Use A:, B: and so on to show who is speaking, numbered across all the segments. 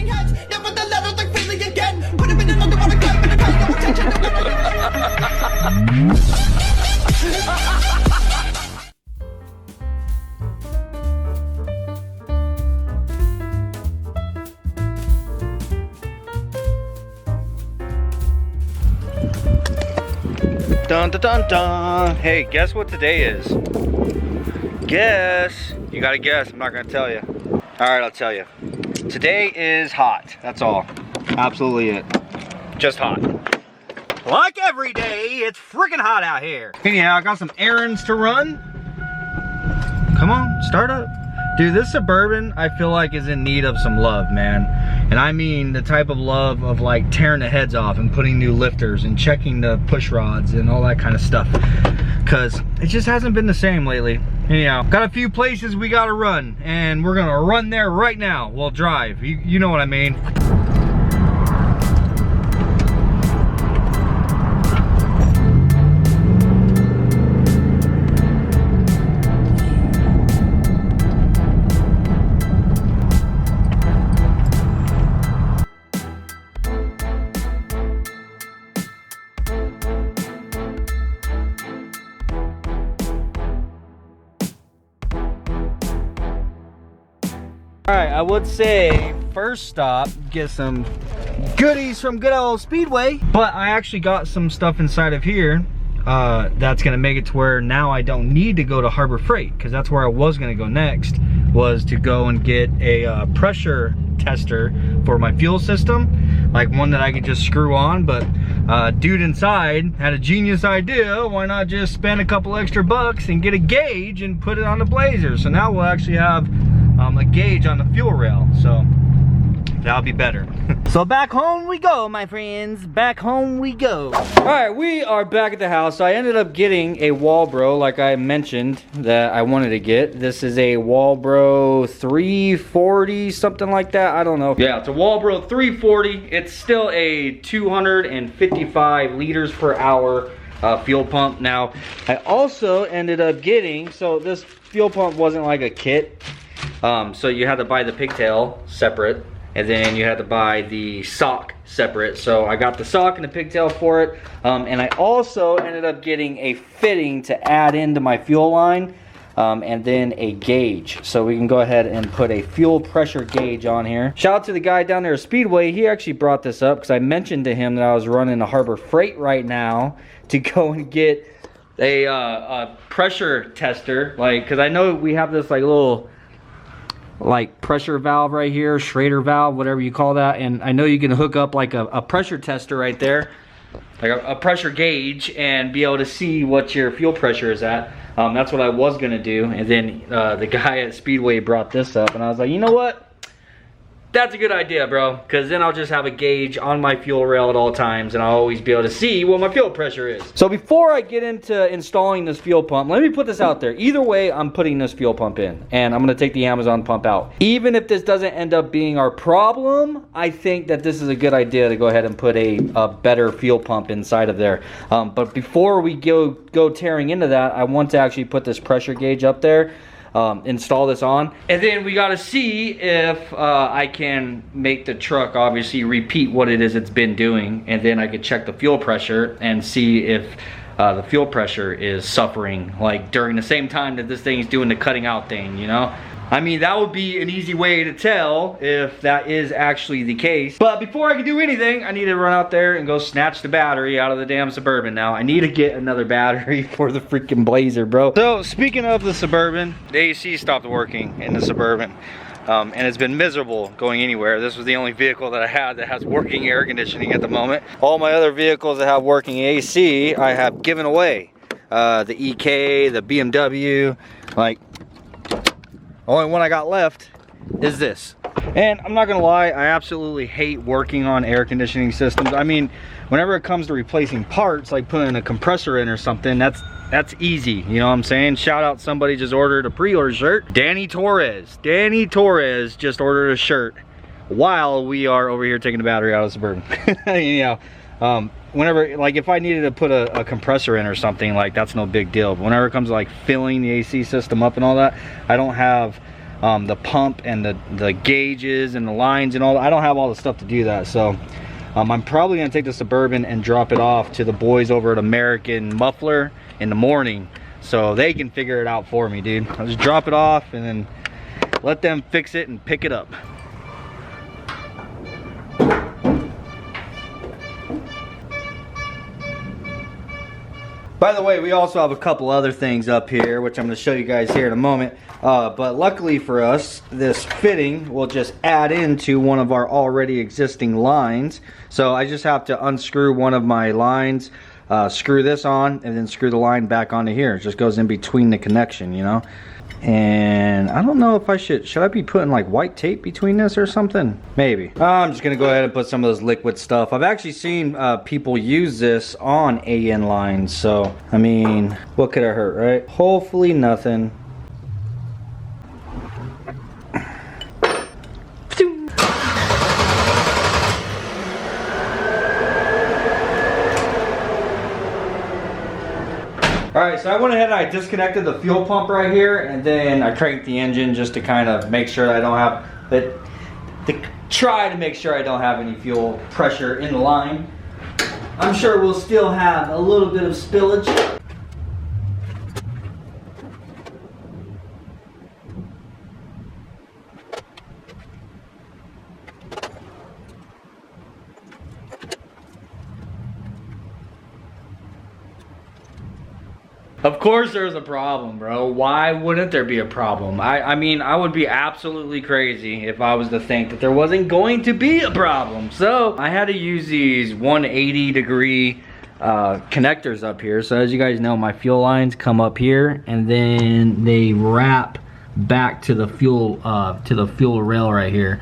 A: turning heads. Yeah, but the letters like Finley again. Put him in an underwater club and pay no attention to
B: Dun dun dun dun. Hey, guess what today is? Guess. You gotta guess. I'm not gonna tell you. Alright, I'll tell you. Today is hot. That's all. Absolutely it. Just hot. Like every day, it's freaking hot out here. Anyhow, I got some errands to run. Come on, start up. Dude, this Suburban, I feel like, is in need of some love, man. And I mean the type of love of like tearing the heads off and putting new lifters and checking the push rods and all that kind of stuff. Cause it just hasn't been the same lately. Anyhow, got a few places we gotta run, and we're gonna run there right now. We'll drive, you know what I mean. Alright, I would say first stop, get some goodies from good old Speedway. But I actually got some stuff inside of here that's gonna make it to where now I don't need to go to Harbor Freight, because that's where I was gonna go next, was to go and get a pressure tester for my fuel system, like one that I could just screw on. But dude inside had a genius idea. Why not just spend a couple extra bucks and get a gauge and put it on the Blazer? So now we'll actually have a gauge on the fuel rail, so that'll be better. So back home we go, my friends. Back home we go. All right, we are back at the house. So I ended up getting a Walbro, like I mentioned that I wanted to get. This is a Walbro 340, something like that. I don't know. Yeah, it's a Walbro 340. It's still a 255 liters per hour fuel pump. Now, I also ended up getting, so this fuel pump wasn't like a kit. So you had to buy the pigtail separate, and then you had to buy the sock separate. So I got the sock and the pigtail for it. And I also ended up getting a fitting to add into my fuel line, and then a gauge. So we can go ahead and put a fuel pressure gauge on here. Shout out to the guy down there at Speedway. He actually brought this up because I mentioned to him that I was running a Harbor Freight right now to go and get a pressure tester. Like, because I know we have this like little like pressure valve right here, Schrader valve, whatever you call that, and I know you can hook up like a pressure tester right there, like a pressure gauge, and be able to see what your fuel pressure is at. That's what I was gonna do, and then the guy at Speedway brought this up, and I was like, you know what? That's a good idea, bro, because then I'll just have a gauge on my fuel rail at all times, and I'll always be able to see what my fuel pressure is. So before I get into installing this fuel pump, let me put this out there. Either way, I'm putting this fuel pump in, and I'm going to take the Amazon pump out. Even if this doesn't end up being our problem, I think that this is a good idea to go ahead and put a better fuel pump inside of there. But before we go tearing into that, I want to actually put this pressure gauge up there. Install this on, and then we got to see if I can make the truck obviously repeat what it is it's been doing, and then I could check the fuel pressure and see if the fuel pressure is suffering like during the same time that this thing's doing the cutting out thing, you know. I mean, that would be an easy way to tell if that is actually the case. But before I can do anything, I need to run out there and go snatch the battery out of the damn Suburban. Now, I need to get another battery for the freaking Blazer, bro. So, speaking of the Suburban, the AC stopped working in the Suburban. And it's been miserable going anywhere. This was the only vehicle that I had that has working air conditioning at the moment. All my other vehicles that have working AC, I have given away. The EK, the BMW, like... only one I got left is this. And I'm not gonna lie, I absolutely hate working on air conditioning systems. I mean, whenever it comes to replacing parts, like putting a compressor in or something, that's easy, you know what I'm saying? Shout out, somebody just ordered a pre-order shirt. Danny Torres just ordered a shirt while we are over here taking the battery out of the Suburban. You know, whenever, like if I needed to put a compressor in or something, like that's no big deal. But whenever it comes to like filling the AC system up and all that, I don't have the pump and the gauges and the lines and all. I don't have all the stuff to do that, so I'm probably gonna take the Suburban and drop it off to the boys over at American Muffler in the morning so they can figure it out for me, dude. I'll just drop it off and then let them fix it and pick it up. By the way, we also have a couple other things up here, which I'm going to show you guys here in a moment. But luckily for us, this fitting will just add into one of our already existing lines. So I just have to unscrew one of my lines, screw this on, and then screw the line back onto here. It just goes in between the connection, you know. And I don't know if I should I be putting like white tape between this or something? Maybe. I'm just gonna go ahead and put some of this liquid stuff. I've actually seen people use this on AN lines, so I mean, what could it hurt, right? Hopefully nothing. Alright, so I went ahead and I disconnected the fuel pump right here, and then I cranked the engine just to kind of make sure that I don't have try to make sure I don't have any fuel pressure in the line. I'm sure we'll still have a little bit of spillage. Of course there's a problem, bro. Why wouldn't there be a problem? I mean, I would be absolutely crazy if I was to think that there wasn't going to be a problem. So I had to use these 180-degree connectors up here. So as you guys know, my fuel lines come up here and then they wrap back to the fuel rail right here.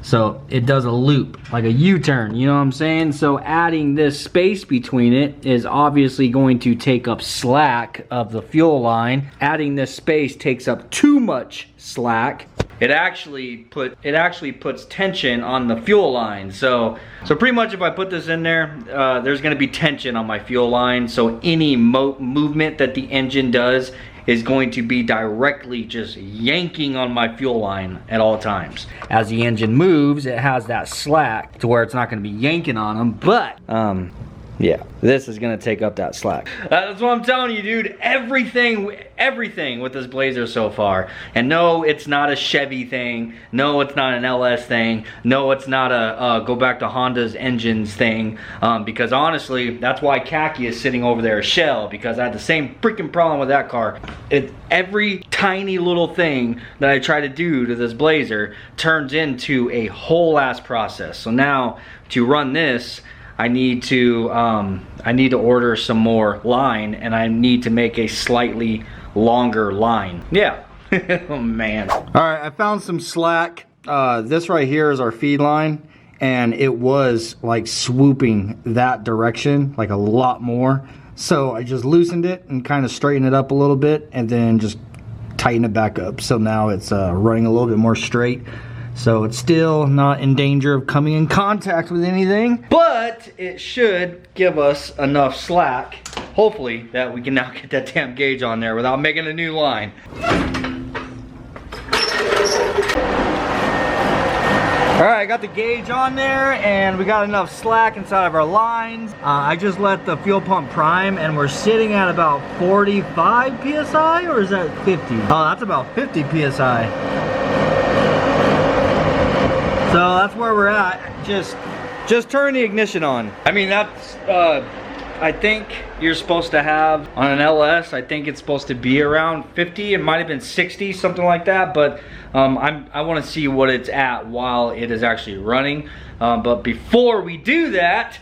B: So it does a loop, like a U-turn, you know what I'm saying? So adding this space between it is obviously going to take up slack of the fuel line. Adding this space takes up too much slack. It actually puts tension on the fuel line. So pretty much if I put this in there, there's gonna be tension on my fuel line. So any movement that the engine does is going to be directly just yanking on my fuel line at all times. As the engine moves, it has that slack to where it's not going to be yanking on them, but yeah, this is going to take up that slack. That's what I'm telling you, dude. Everything with this Blazer so far. And no, it's not a Chevy thing. No, it's not an LS thing. No, it's not a go back to Honda's engines thing. Because honestly, that's why Khaki is sitting over there, a shell, because I had the same freaking problem with that car. Every tiny little thing that I try to do to this Blazer turns into a whole ass process. So now to run this, I need to order some more line, and I need to make a slightly longer line. Yeah. Oh man. All right, I found some slack. This right here is our feed line, and it was like swooping that direction like a lot more. So I just loosened it and kind of straightened it up a little bit, and then just tighten it back up. So now it's running a little bit more straight. So it's still not in danger of coming in contact with anything, but it should give us enough slack, hopefully, that we can now get that damn gauge on there without making a new line. All right, I got the gauge on there, and we got enough slack inside of our lines. I just let the fuel pump prime, and we're sitting at about 45 PSI, or is that 50? Oh, that's about 50 PSI. So that's where we're at. Just turn the ignition on. I mean, that's, I think you're supposed to have, on an LS, I think it's supposed to be around 50. It might have been 60, something like that. But I want to see what it's at while it is actually running. But before we do that,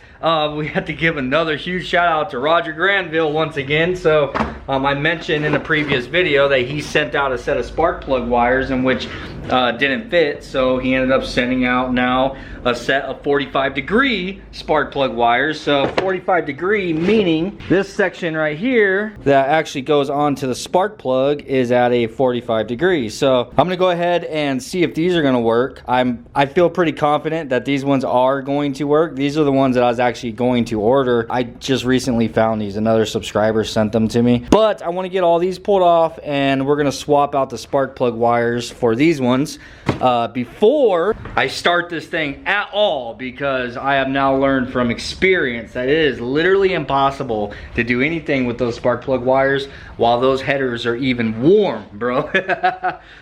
B: we have to give another huge shout out to Roger Granville once again. So I mentioned in a previous video that he sent out a set of spark plug wires in which didn't fit, so he ended up sending out now a set of 45-degree spark plug wires. So 45-degree meaning this section right here that actually goes onto the spark plug is at a 45 degrees. So I'm gonna go ahead and see if these are gonna work. I feel pretty confident that these ones are going to work. These are the ones that I was actually going to order. I just recently found these. Another subscriber sent them to me. But I want to get all these pulled off, and we're gonna swap out the spark plug wires for these ones before I start this thing at all, because I have now learned from experience that it is literally impossible to do anything with those spark plug wires while those headers are even warm, bro.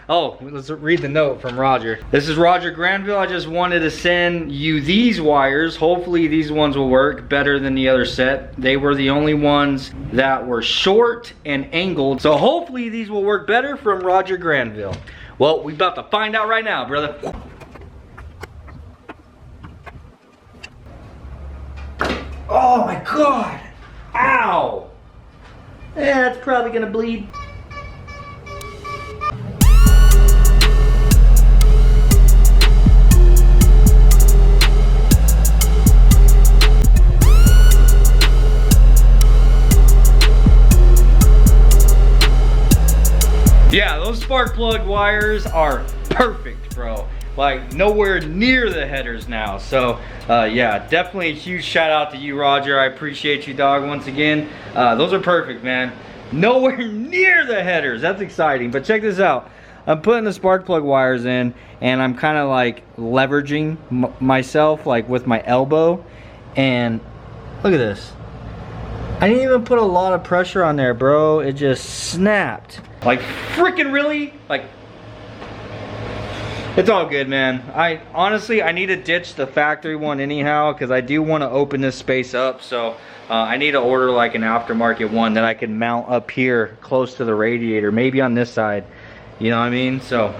B: Oh, let's read the note from Roger. This is Roger Granville. I just wanted to send you these wires. Hopefully these ones will work better than the other set. They were the only ones that were short and angled, so hopefully these will work better, from Roger Granville. Well, we're about to find out right now, brother. Oh my God! Ow! That's probably gonna bleed. Yeah, those spark plug wires are perfect, bro. Like, nowhere near the headers now. So, yeah, definitely a huge shout out to you, Roger. I appreciate you, dog, once again. Those are perfect, man. Nowhere near the headers. That's exciting. But check this out. I'm putting the spark plug wires in, and I'm kind of like leveraging myself, like with my elbow. And look at this. I didn't even put a lot of pressure on there, bro. It just snapped. Like, freaking really? Like, it's all good, man. Honestly, I need to ditch the factory one anyhow, because I do want to open this space up. So I need to order like an aftermarket one that I can mount up here close to the radiator, maybe on this side. You know what I mean? So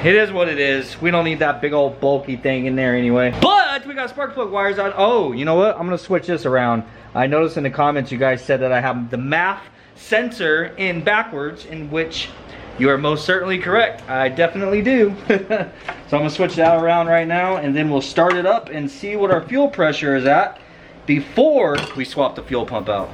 B: it is what it is. We don't need that big old bulky thing in there anyway. But we got spark plug wires on. Oh, you know what? I'm gonna switch this around. I noticed in the comments you guys said that I have the MAF sensor in backwards, in which you are most certainly correct. I definitely do. So I'm gonna switch that around right now, and then we'll start it up and see what our fuel pressure is at before we swap the fuel pump out.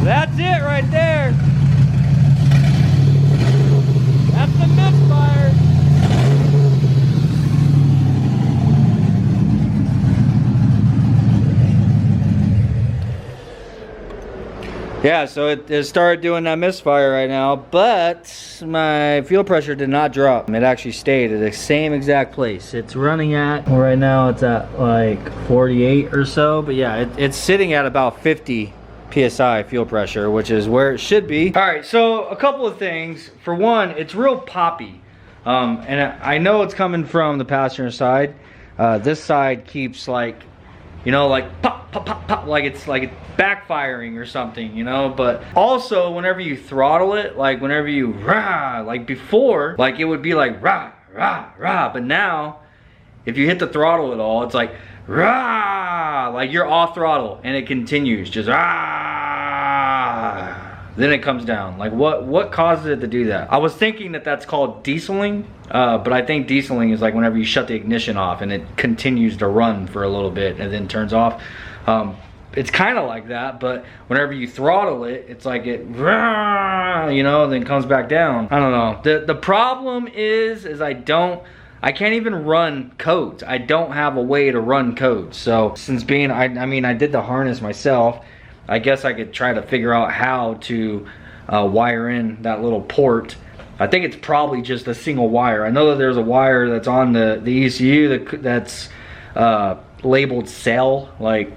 B: That's it right there. That's the misfire. Yeah, so it started doing that misfire right now, but my fuel pressure did not drop. It actually stayed at the same exact place. It's running at, well, right now it's at like 48 or so, but yeah, it's sitting at about 50 PSI fuel pressure, which is where it should be. All right, so a couple of things. For one, it's real poppy. And I know it's coming from the passenger side. This side keeps like, you know, like pop, pop, pop, pop, like it's backfiring or something, you know. But also, whenever you throttle it, like whenever you rah, like before, like it would be like rah, rah, rah. But now, if you hit the throttle at all, it's like rah, like you're off throttle, and it continues just rah. Then it comes down. Like what causes it to do that? I was thinking that that's called dieseling, but I think dieseling is like whenever you shut the ignition off and it continues to run for a little bit and then turns off. It's kind of like that, but whenever you throttle it, it's like it, you know, then comes back down. I don't know. The problem is I don't I can't even run codes. I don't have a way to run codes. So since being, I mean, I did the harness myself, I guess I could try to figure out how to wire in that little port. I think it's probably just a single wire. I know that there's a wire that's on the ECU that's labeled cell, like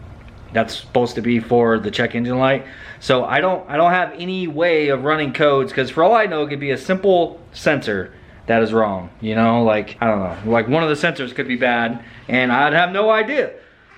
B: that's supposed to be for the check engine light. So I don't have any way of running codes, because for all I know, it could be a simple sensor that is wrong, you know, like, I don't know, like one of the sensors could be bad and I'd have no idea.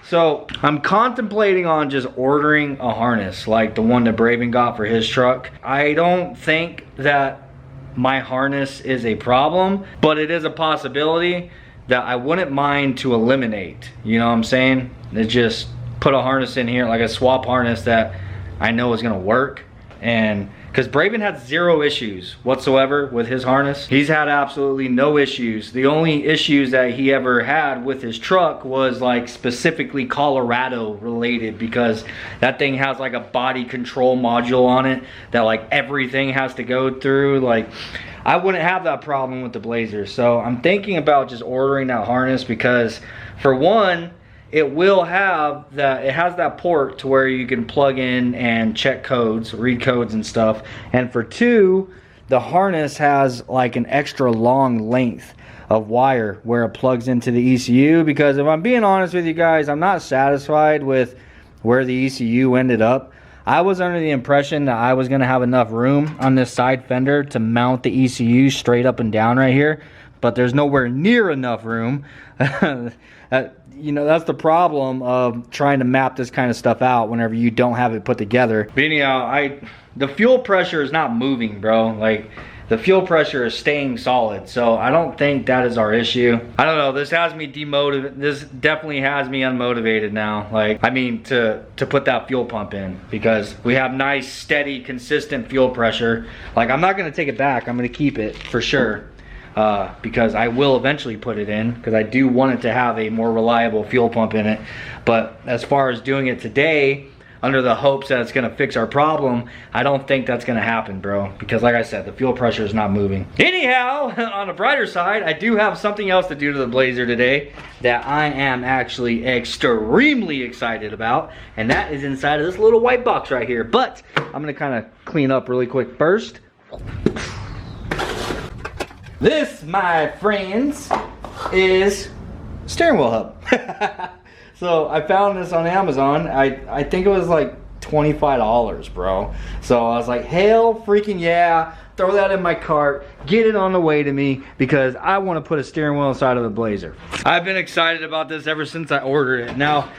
B: So I'm contemplating on just ordering a harness like the one that Braven got for his truck. I don't think that my harness is a problem, but it is a possibility that I wouldn't mind to eliminate. You know what I'm saying? It's just put a harness in here, like a swap harness that I know is gonna work. And because Braven had 0 issues whatsoever with his harness. He's had absolutely no issues. The only issues that he ever had with his truck was like specifically Colorado related, because that thing has like a body control module on it that like everything has to go through. Like, I wouldn't have that problem with the Blazer. So I'm thinking about just ordering that harness, because for one, it will have that, it has that port to where you can plug in and check codes, read codes and stuff. And for two, the harness has like an extra long length of wire where it plugs into the ECU. Because if I'm being honest with you guys, I'm not satisfied with where the ECU ended up. I was under the impression that I was gonna have enough room on this side fender to mount the ECU straight up and down right here, but there's nowhere near enough room. You know, that's the problem of trying to map this kind of stuff out whenever you don't have it put together. But anyhow, the fuel pressure is not moving, bro. Like, the fuel pressure is staying solid. So I don't think that is our issue. I don't know, this has me demotivated. This definitely has me unmotivated now. Like, I mean, to put that fuel pump in, because we have nice, steady, consistent fuel pressure. Like, I'm not gonna take it back. I'm gonna keep it for sure. Because I will eventually put it in, because I do want it to have a more reliable fuel pump in it. But as far as doing it today, under the hopes that it's gonna fix our problem, I don't think that's gonna happen, bro. Because like I said, the fuel pressure is not moving. Anyhow, on the brighter side, I do have something else to do to the Blazer today that I am actually extremely excited about. And that is inside of this little white box right here. But I'm gonna kind of clean up really quick first. This, my friends, is steering wheel hub. So I found this on Amazon. I think it was like $25, bro. So I was like, hell freaking yeah, throw that in my cart, get it on the way to me, because I want to put a steering wheel inside of the Blazer. I've been excited about this ever since I ordered it. Now,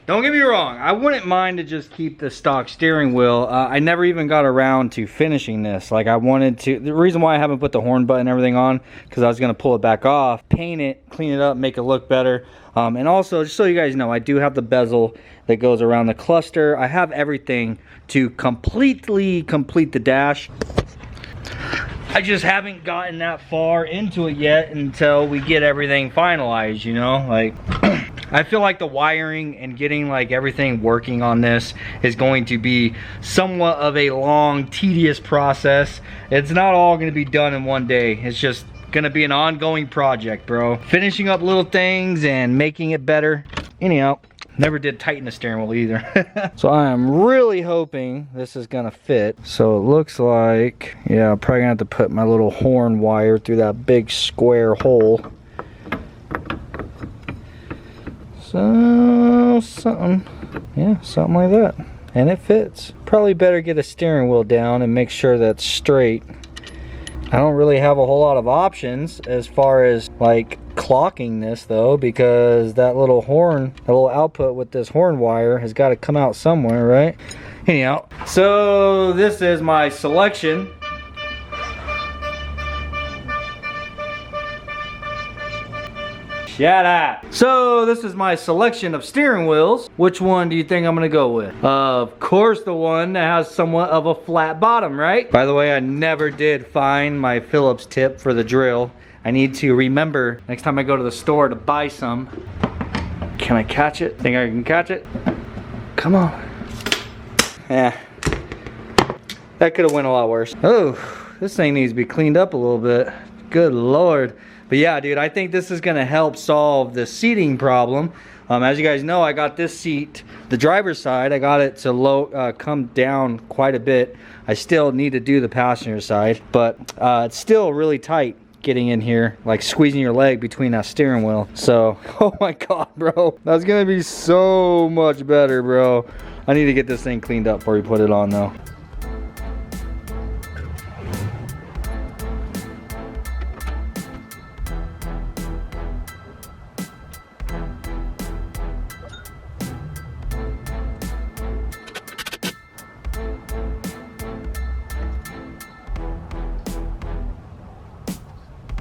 B: don't get me wrong, I wouldn't mind to just keep the stock steering wheel. I never even got around to finishing this. Like, I wanted to, the reason why I haven't put the horn button and everything on, because I was gonna pull it back off, paint it, clean it up, make it look better. And also, just so you guys know, I do have the bezel that goes around the cluster. I have everything to completely complete the dash. I just haven't gotten that far into it yet until we get everything finalized, you know? Like, I feel like the wiring and getting like everything working on this is going to be somewhat of a long, tedious process. It's not all gonna be done in one day. It's just gonna be an ongoing project, bro. Finishing up little things and making it better. Anyhow, never did tighten the steering wheel either. So I am really hoping this is gonna fit. So it looks like, yeah, I'm probably gonna have to put my little horn wire through that big square hole. So, something like that. And it fits. Probably better get a steering wheel down and make sure that's straight. I don't really have a whole lot of options as far as like clocking this though, because that little horn, that little output with this horn wire has got to come out somewhere, right? Anyhow, so this is my selection. Shut up. So this is my selection of steering wheels. Which one do you think I'm gonna go with? Of course the one that has somewhat of a flat bottom, right? By the way, I never did find my Phillips tip for the drill. I need to remember next time I go to the store to buy some. Can I catch it? Think I can catch it? Come on. Yeah. That could have went a lot worse. Oh, this thing needs to be cleaned up a little bit. Good Lord. But yeah, dude, I think this is gonna help solve the seating problem. As you guys know, I got this seat, the driver's side, I got it to come down quite a bit. I still need to do the passenger side, but it's still really tight getting in here, like squeezing your leg between that steering wheel. So, oh my God, bro, that's gonna be so much better, bro. I need to get this thing cleaned up before we put it on though.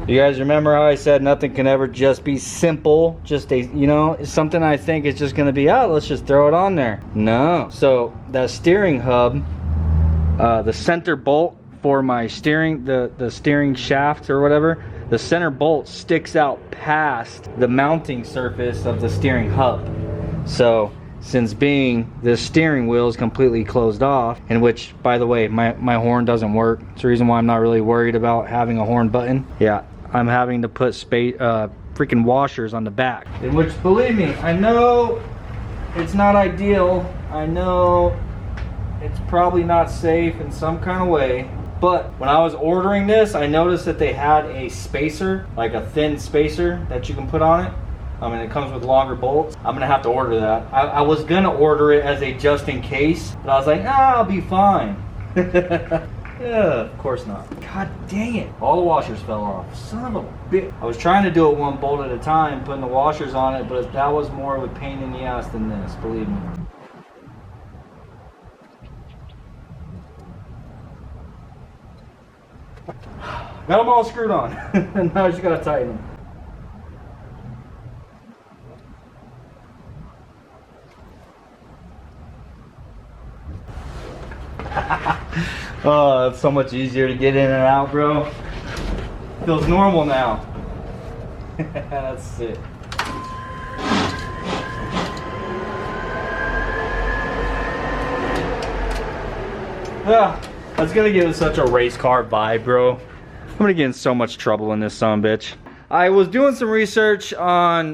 B: You guys remember how I said nothing can ever just be simple? Just a, you know, something I think is just gonna be, oh, let's just throw it on there. No. So that steering hub, the center bolt for my steering, the steering shaft or whatever, the center bolt sticks out past the mounting surface of the steering hub. So since being this steering wheel is completely closed off, in which, by the way, my horn doesn't work. It's the reason why I'm not really worried about having a horn button. Yeah, I'm having to put freaking washers on the back. In which, believe me, I know it's not ideal. I know it's probably not safe in some kind of way. But when I was ordering this, I noticed that they had a spacer, like a thin spacer that you can put on it. And it comes with longer bolts. I'm gonna have to order that. I was gonna order it as a just in case, but I was like, I'll be fine. Yeah, of course not. God dang it. All the washers fell off. Son of a bitch. I was trying to do it one bolt at a time, putting the washers on it, but that was more of a pain in the ass than this, believe me. Got them all screwed on. And now I just gotta tighten them. Oh, it's so much easier to get in and out, bro. Feels normal now. That's it. Yeah, that's gonna give us such a race car vibe, bro. I'm gonna get in so much trouble in this son of a bitch. I was doing some research on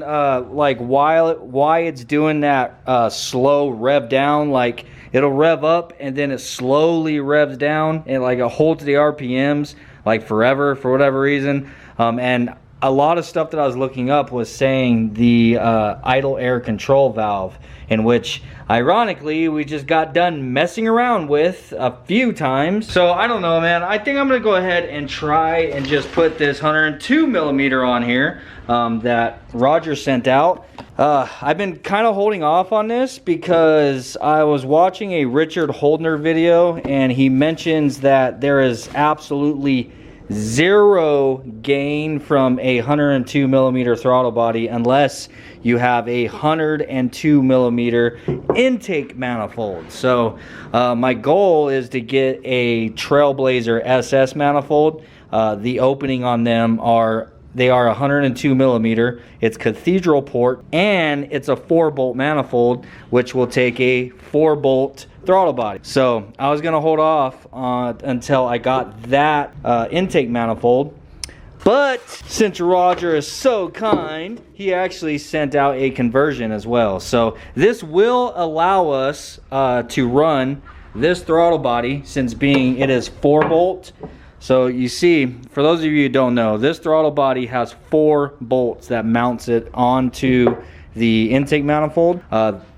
B: like why it's doing that slow rev down. Like it'll rev up and then it slowly revs down and like it holds the RPMs like forever for whatever reason. And a lot of stuff that I was looking up was saying the idle air control valve, in which ironically we just got done messing around with a few times. So I don't know, man. I think I'm gonna go ahead and try and just put this 102 millimeter on here that Roger sent out. I've been kind of holding off on this because I was watching a Richard Holdner video and he mentions that there is absolutely zero gain from a 102 millimeter throttle body unless you have a 102 millimeter intake manifold. So my goal is to get a Trailblazer SS manifold. The opening on them they are 102 millimeter. It's cathedral port and it's a 4-bolt manifold, which will take a 4-bolt throttle body. So I was gonna hold off until I got that intake manifold. But since Roger is so kind, he actually sent out a conversion as well. So this will allow us to run this throttle body, since it is 4-bolt. So you see, for those of you who don't know, this throttle body has 4 bolts that mounts it onto the intake manifold.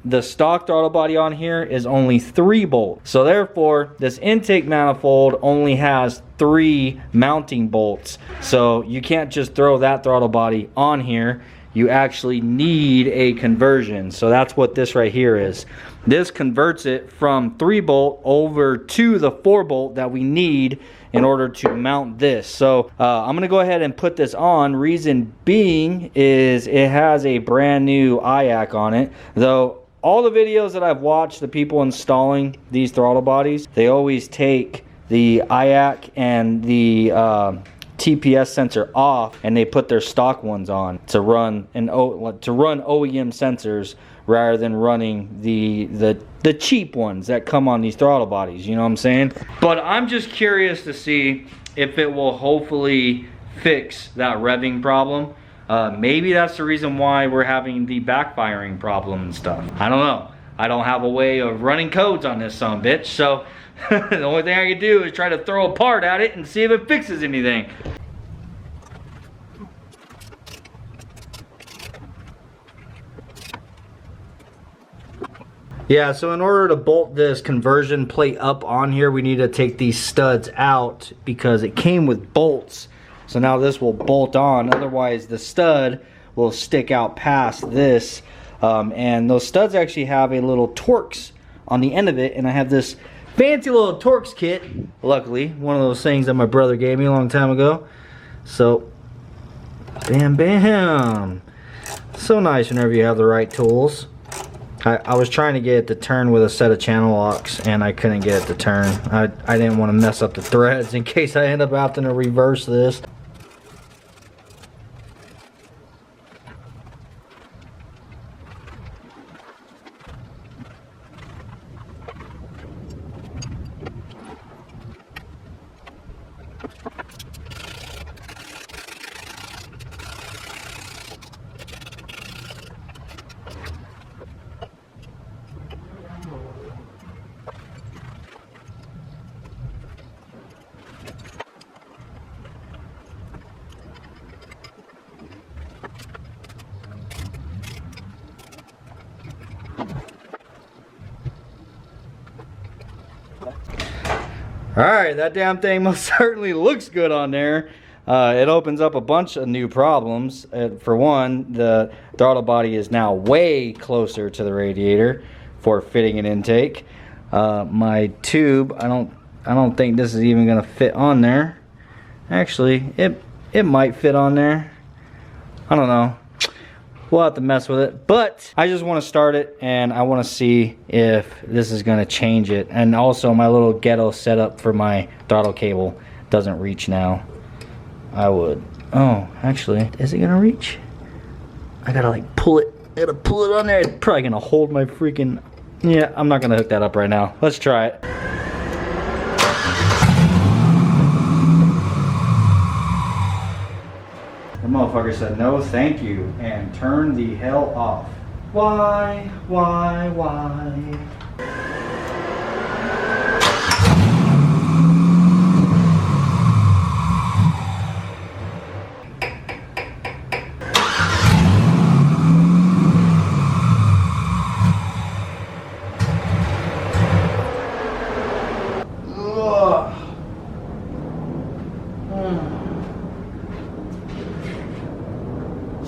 B: The stock throttle body on here is only 3 bolts. So therefore, this intake manifold only has 3 mounting bolts. So you can't just throw that throttle body on here. You actually need a conversion. So that's what this right here is. This converts it from 3-bolt over to the 4-bolt that we need in order to mount this. So I'm gonna go ahead and put this on. Reason being is it has a brand new IAC on it. Though all the videos that I've watched, the people installing these throttle bodies, they always take the IAC and the TPS sensor off and they put their stock ones on to run OEM sensors rather than running the cheap ones that come on these throttle bodies, you know what I'm saying? But I'm just curious to see if it will hopefully fix that revving problem. Maybe that's the reason why we're having the backfiring problem and stuff. I don't know. I don't have a way of running codes on this son of a bitch, so the only thing I can do is try to throw a part at it and see if it fixes anything. Yeah, so in order to bolt this conversion plate up on here, we need to take these studs out because it came with bolts. So now this will bolt on, otherwise the stud will stick out past this. And those studs actually have a little Torx on the end of it, and I have this fancy little Torx kit, luckily, one of those things that my brother gave me a long time ago. So, bam, bam. So nice whenever you have the right tools. I was trying to get it to turn with a set of channel locks, and I couldn't get it to turn. I didn't want to mess up the threads in case I end up having to reverse this. Alright, that damn thing most certainly looks good on there. It opens up a bunch of new problems. For one, the throttle body is now way closer to the radiator for fitting an intake. My tube, I don't think this is even gonna fit on there. Actually, it might fit on there. I don't know. We'll have to mess with it, but I just want to start it and I want to see if this is going to change it. And also my little ghetto setup for my throttle cable doesn't reach now. Oh, actually, is it going to reach? I gotta like pull it. I gotta pull it on there. It's probably going to hold my freaking... Yeah, I'm not going to hook that up right now. Let's try it. The motherfucker said no thank you and turned the hell off. Why?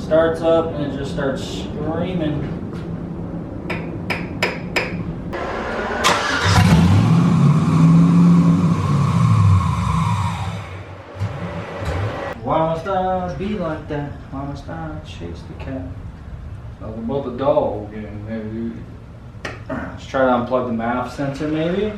B: Starts up and it just starts screaming. Why must I be like that? Why must I chase the cat? Talking about the dog again, maybe. Let's try to unplug the MAF sensor, maybe.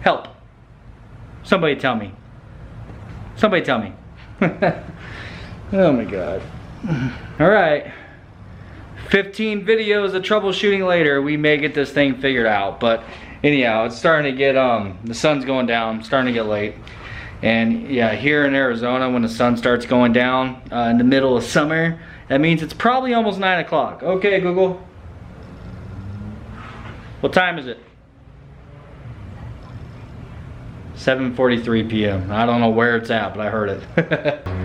B: Help. Somebody tell me. Somebody tell me. Oh my god. Alright. 15 videos of troubleshooting later, we may get this thing figured out. But anyhow, it's starting to get, the sun's going down, starting to get late. And yeah, here in Arizona, when the sun starts going down in the middle of summer, that means it's probably almost 9 o'clock. Okay, Google. What time is it? 7:43 p.m. I don't know where it's at, but I heard it.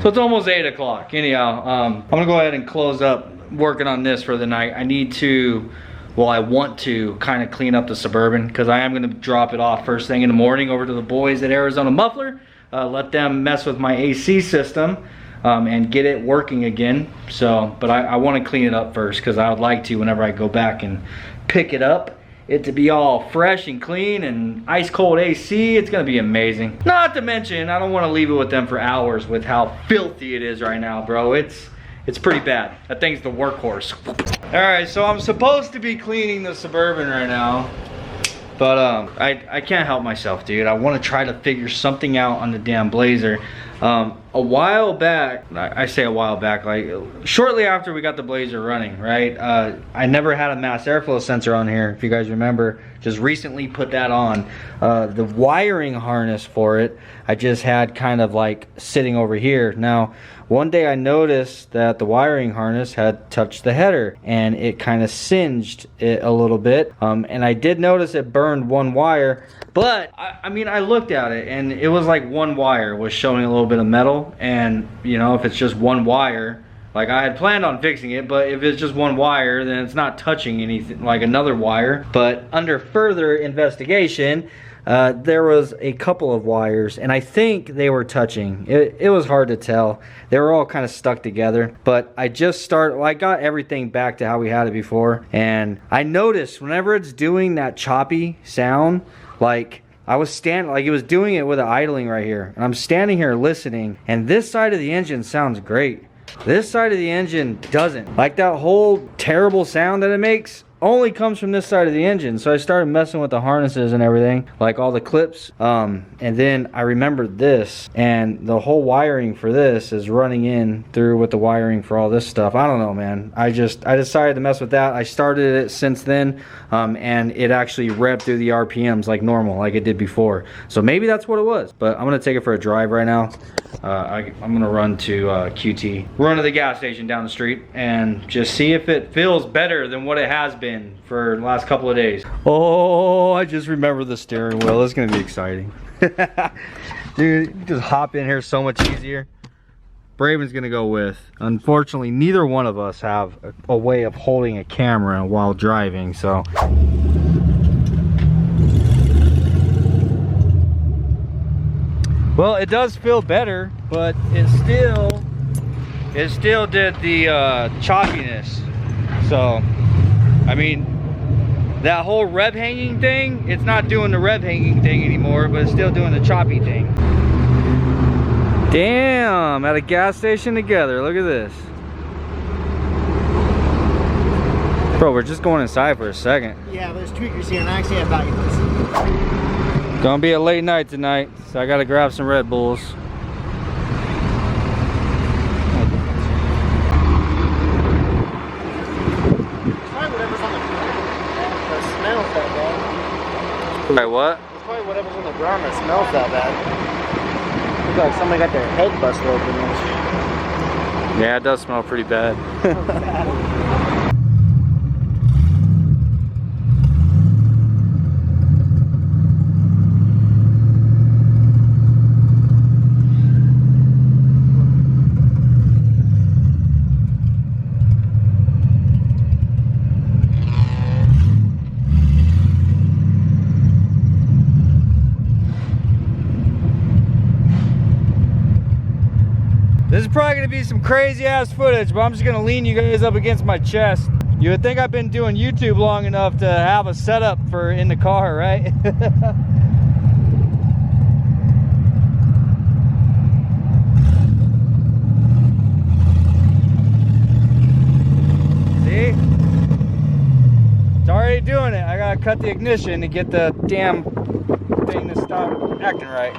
B: So it's almost 8 o'clock. Anyhow, I'm gonna go ahead and close up working on this for the night. I need to, well, I want to kind of clean up the Suburban because I am gonna drop it off first thing in the morning over to the boys at Arizona Muffler. Let them mess with my AC system and get it working again. So, but I want to clean it up first because I would like to, whenever I go back and pick it up, it to be all fresh and clean and ice cold AC. It's gonna be amazing. Not to mention, I don't want to leave it with them for hours with how filthy it is right now, bro. It's pretty bad. That thing's the workhorse. Alright, so I'm supposed to be cleaning the Suburban right now. But I can't help myself, dude. I want to try to figure something out on the damn Blazer. A while back, I say a while back, like shortly after we got the Blazer running, right? I never had a mass airflow sensor on here, if you guys remember. Just recently put that on. The wiring harness for it, I just had kind of like sitting over here. Now, one day I noticed that the wiring harness had touched the header and it kind of singed it a little bit. And I did notice it burned one wire, but I mean, I looked at it and it was like one wire was showing a little bit of metal. And you know, if it's just one wire, like I had planned on fixing it, but if it's just one wire, then it's not touching anything like another wire. But under further investigation, there was a couple of wires and I think they were touching. It was hard to tell. They were all kind of stuck together, but I got everything back to how we had it before. And I noticed whenever it's doing that choppy sound, like I was standing, like it was doing it with it idling right here. And I'm standing here listening and this side of the engine sounds great. This side of the engine doesn't. Like that whole terrible sound that it makes only comes from this side of the engine. So I started messing with the harnesses and everything, like all the clips. And then I remembered this, and the whole wiring for this is running in through with the wiring for all this stuff. I don't know, man. I decided to mess with that. I started it since then, and it actually revved through the RPMs like normal, like it did before. So maybe that's what it was. But I'm gonna take it for a drive right now. I'm gonna run to QT, run to the gas station down the street, and just see if it feels better than what it has been for the last couple of days. Oh, I just remember the steering wheel. It's gonna be exciting. Dude, you just hop in here so much easier. Braven's gonna go with. Unfortunately, neither one of us have a way of holding a camera while driving, so. Well, it does feel better, but it still did the choppiness. So, I mean, that whole rev hanging thing, it's not doing the rev hanging thing anymore, but it's still doing the choppy thing. Damn, at a gas station together, look at this. Bro, we're just going inside for a second.
C: Yeah, there's tweakers here and I actually have valuables.
B: Gonna be a late night tonight, so I gotta grab some Red Bulls. Right, what?
C: It's probably whatever's on the ground that smells that bad. Looks like somebody got their head busted open.
B: Yeah, it does smell pretty bad. This is probably gonna be some crazy ass footage, but I'm just gonna lean you guys up against my chest. You would think I've been doing YouTube long enough to have a setup for in the car, right? See? It's already doing it. I gotta cut the ignition to get the damn thing to stop acting right.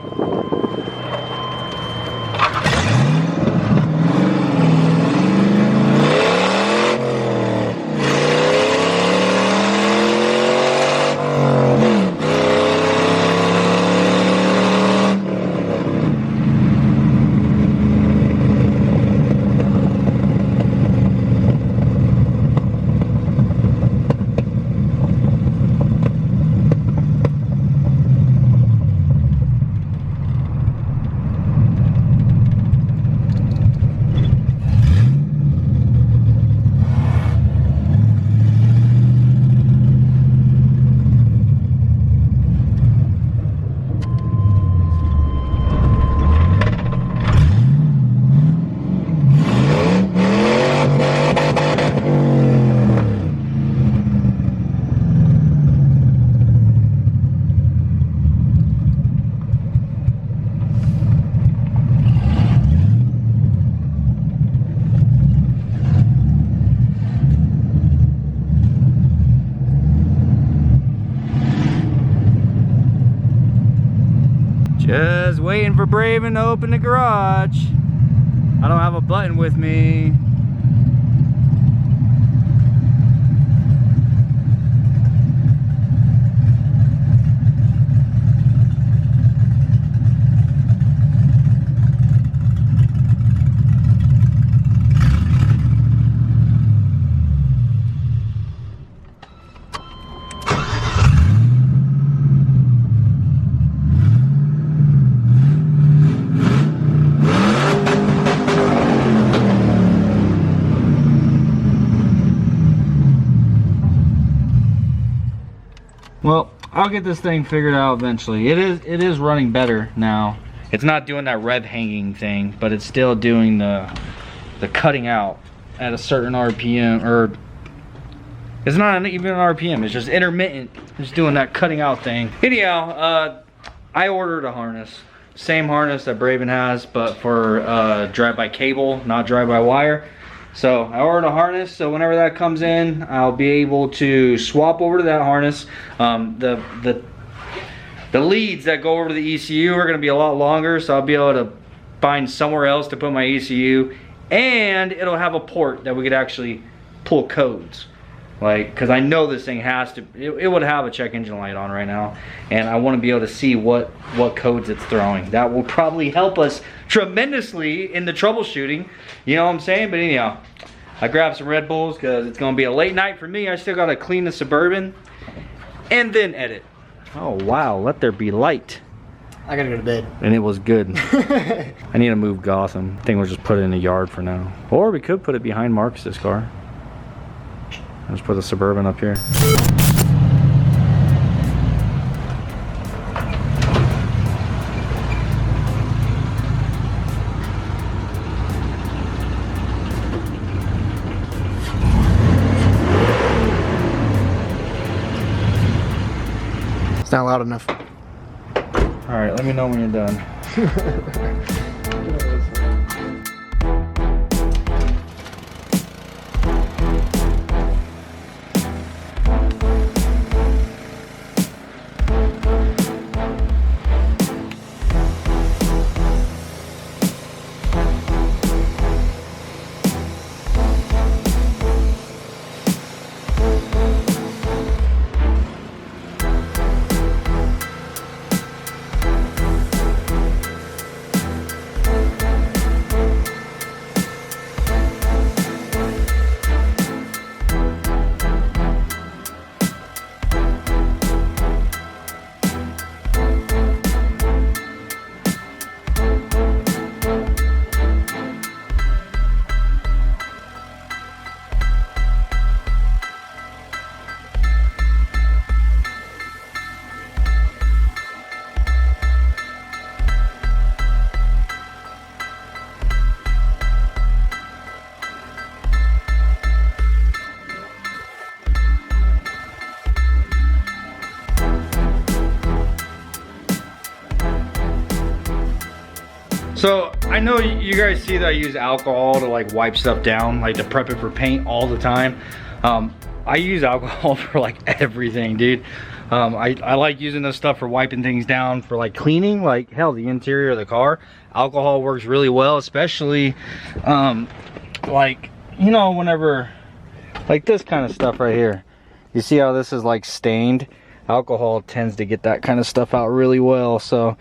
B: Just waiting for Braven to open the garage. I don't have a button with me. Well, I'll get this thing figured out eventually. It is running better now. It's not doing that rev hanging thing, but it's still doing the cutting out at a certain RPM, or it's not even an RPM, it's just intermittent. It's doing that cutting out thing. Anyhow, I ordered a harness. Same harness that Braven has, but for drive-by cable, not drive-by-wire. So I ordered a harness, so whenever that comes in, I'll be able to swap over to that harness. The leads that go over to the ECU are gonna be a lot longer, so I'll be able to find somewhere else to put my ECU, and it'll have a port that we could actually pull codes. Like, cause I know this thing has to, it would have a check engine light on right now, and I wanna be able to see what codes it's throwing. That will probably help us tremendously in the troubleshooting, you know what I'm saying? But anyhow, I grabbed some Red Bulls cause it's gonna be a late night for me. I still gotta clean the Suburban and then edit. Oh wow, let there be light.
C: I gotta go to bed.
B: And it was good. I need to move Gotham. I think we'll just put it in the yard for now. Or we could put it behind Marcus's car. Let's put the Suburban up here.
C: It's not loud enough.
B: All right, let me know when you're done. So I know you guys see that I use alcohol to like wipe stuff down, like to prep it for paint all the time. I use alcohol for like everything, dude. I like using this stuff for wiping things down, for like cleaning, like hell, the interior of the car. Alcohol works really well, especially like, you know, whenever like this kind of stuff right here. You see how this is like stained? Alcohol tends to get that kind of stuff out really well. So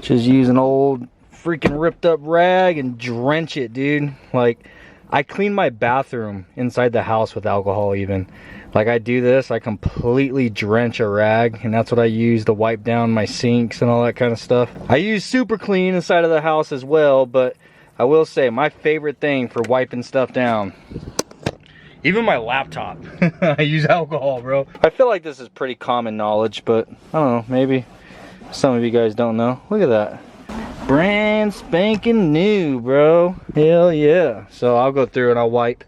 B: just use an old freaking ripped up rag and drench it, dude. Like, I clean my bathroom inside the house with alcohol even. Like, I do this, I completely drench a rag, and that's what I use to wipe down my sinks and all that kind of stuff. I use Super Clean inside of the house as well, but I will say my favorite thing for wiping stuff down, even my laptop, I use alcohol, bro. I feel like this is pretty common knowledge, but I don't know, maybe some of you guys don't know. Look at that. Brand spanking new, bro. Hell yeah. So I'll go through and I'll wipe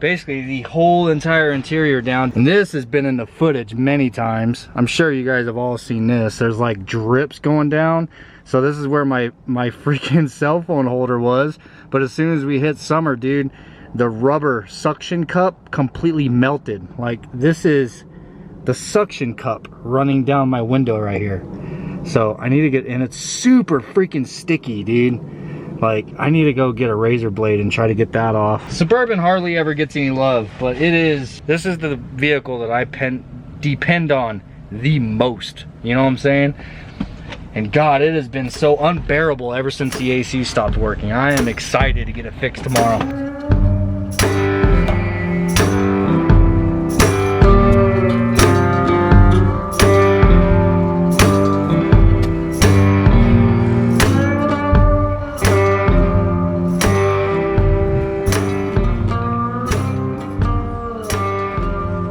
B: basically the whole entire interior down. And this has been in the footage many times. I'm sure you guys have all seen this. There's like drips going down. So this is where my freaking cell phone holder was. But as soon as we hit summer, dude, the rubber suction cup completely melted. Like, this is the suction cup running down my window right here. So I need to get, and it's super freaking sticky, dude. Like, I need to go get a razor blade and try to get that off. Suburban hardly ever gets any love, but this is the vehicle that I depend on the most. You know what I'm saying? And God, it has been so unbearable ever since the AC stopped working. I am excited to get it fixed tomorrow.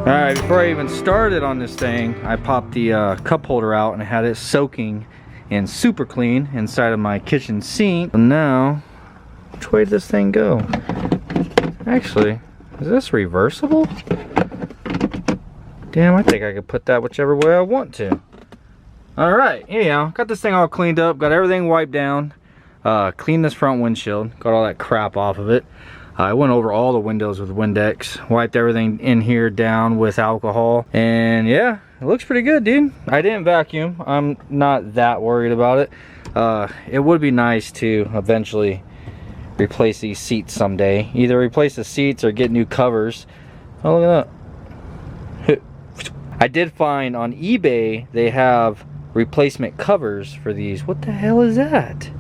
B: Alright, before I even started on this thing, I popped the cup holder out and I had it soaking in super clean inside of my kitchen sink. And now, which way did this thing go? Actually, is this reversible? Damn, I think I could put that whichever way I want to. Alright, anyhow, got this thing all cleaned up, got everything wiped down, cleaned this front windshield, got all that crap off of it. I went over all the windows with Windex, wiped everything in here down with alcohol, and yeah, it looks pretty good, dude. I didn't vacuum. I'm not that worried about it. It would be nice to eventually replace these seats someday. Either replace the seats or get new covers. Oh, look at that. I did find on eBay they have replacement covers for these. What the hell is that?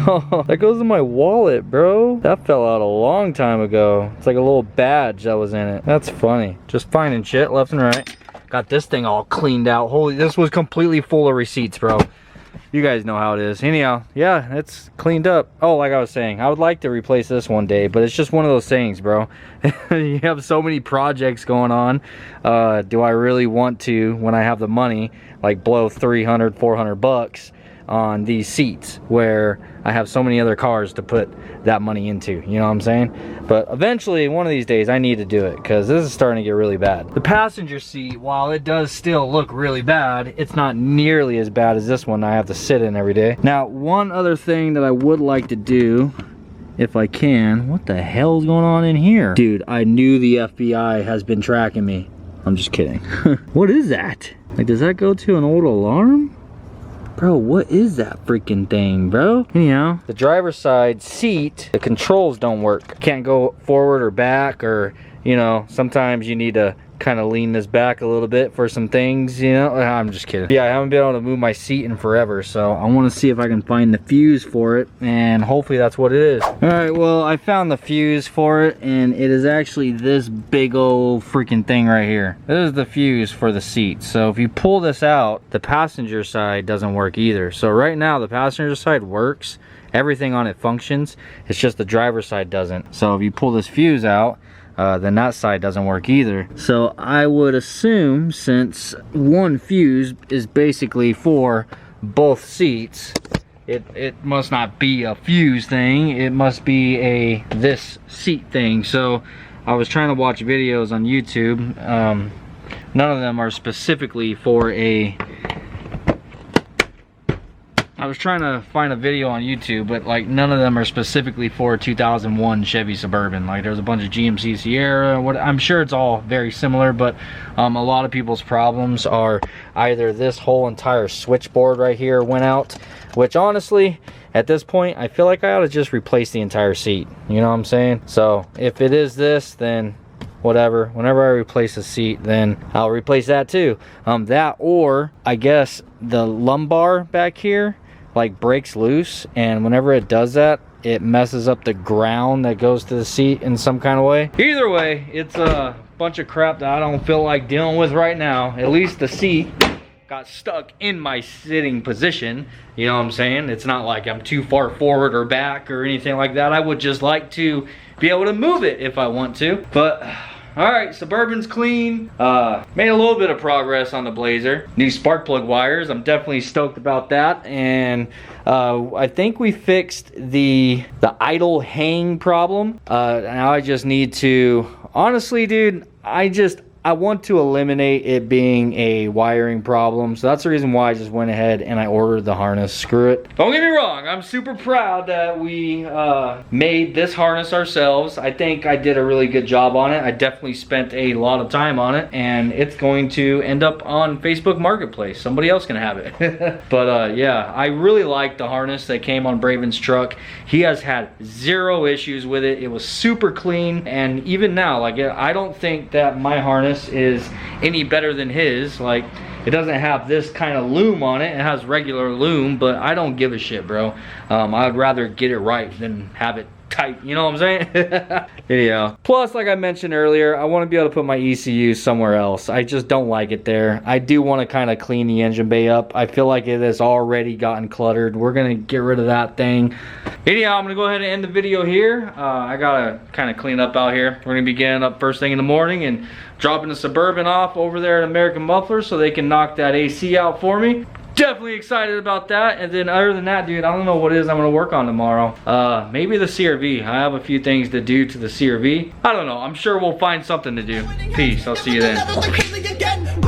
B: Oh, that goes in my wallet, bro. That fell out a long time ago. It's like a little badge that was in it. That's funny. Just finding shit left and right. Got this thing all cleaned out. Holy, this was completely full of receipts, bro. You guys know how it is. Anyhow, yeah, it's cleaned up. Oh, like I was saying, I would like to replace this one day, but it's just one of those things, bro. You have so many projects going on. Do I really want to, when I have the money, like blow 300, 400 bucks on these seats where I have so many other cars to put that money into, you know what I'm saying? But eventually, one of these days, I need to do it because this is starting to get really bad. The passenger seat, while it does still look really bad, it's not nearly as bad as this one I have to sit in every day. Now, one other thing that I would like to do, if I can, what the hell's going on in here? Dude, I knew the FBI has been tracking me. I'm just kidding. What is that? Like, does that go to an old alarm? Bro, what is that freaking thing, bro? Anyhow, the driver's side seat, the controls don't work. Can't go forward or back, or, you know, sometimes you need to kind of lean this back a little bit for some things, you know? I'm just kidding. Yeah, I haven't been able to move my seat in forever, so I want to see if I can find the fuse for it, and hopefully that's what it is. All right, well, I found the fuse for it, and it is actually this big old freaking thing right here. This is the fuse for the seat. So if you pull this out, the passenger side doesn't work either. So right now, the passenger side works. Everything on it functions. It's just the driver's side doesn't. So if you pull this fuse out, then that side doesn't work either. So I would assume, since one fuse is basically for both seats, it must not be a fuse thing. It must be this seat thing. So I was trying to watch videos on YouTube. None of them are specifically for a... I was trying to find a video on YouTube, but like none of them are specifically for a 2001 Chevy Suburban. Like there's a bunch of GMC Sierra. I'm sure it's all very similar, but a lot of people's problems are either this whole entire switchboard right here went out, which honestly, at this point, I feel like I ought to just replace the entire seat. You know what I'm saying? So if it is this, then whatever. Whenever I replace a seat, then I'll replace that too. That, or I guess the lumbar back here like breaks loose, and whenever it does that, it messes up the ground that goes to the seat in some kind of way. Either way, it's a bunch of crap that I don't feel like dealing with right now. At least the seat got stuck in my sitting position. You know what I'm saying? It's not like I'm too far forward or back or anything like that. I would just like to be able to move it if I want to. But all right, Suburban's clean. Made a little bit of progress on the Blazer. New spark plug wires. I'm definitely stoked about that. And I think we fixed the idle hang problem. Now I just need to, honestly, dude, I I want to eliminate it being a wiring problem, so that's the reason why I just went ahead and I ordered the harness. Screw it. Don't get me wrong, I'm super proud that we made this harness ourselves. I think I did a really good job on it. I definitely spent a lot of time on it, and it's going to end up on Facebook Marketplace. Somebody else can have it. But yeah, I really like the harness that came on Braven's truck. He has had zero issues with it. It was super clean, and even now, like, I don't think that my harness is any better than his. Like, it doesn't have this kind of loom on it. It has regular loom, but I don't give a shit, bro. I'd rather get it right than have it tight, you know what I'm saying? Yeah. Plus, like I mentioned earlier, I want to be able to put my ECU somewhere else. I just don't like it there. I do want to kind of clean the engine bay up. I feel like it has already gotten cluttered. We're gonna get rid of that thing. Anyhow, I'm gonna go ahead and end the video here. I gotta kind of clean up out here. We're gonna be getting up first thing in the morning and dropping the Suburban off over there at American Muffler so they can knock that AC out for me. Definitely excited about that. And then other than that, dude, I don't know what it is I'm gonna work on tomorrow. Maybe the CRV. I have a few things to do to the CRV. I don't know. I'm sure we'll find something to do. Peace. I'll see you then.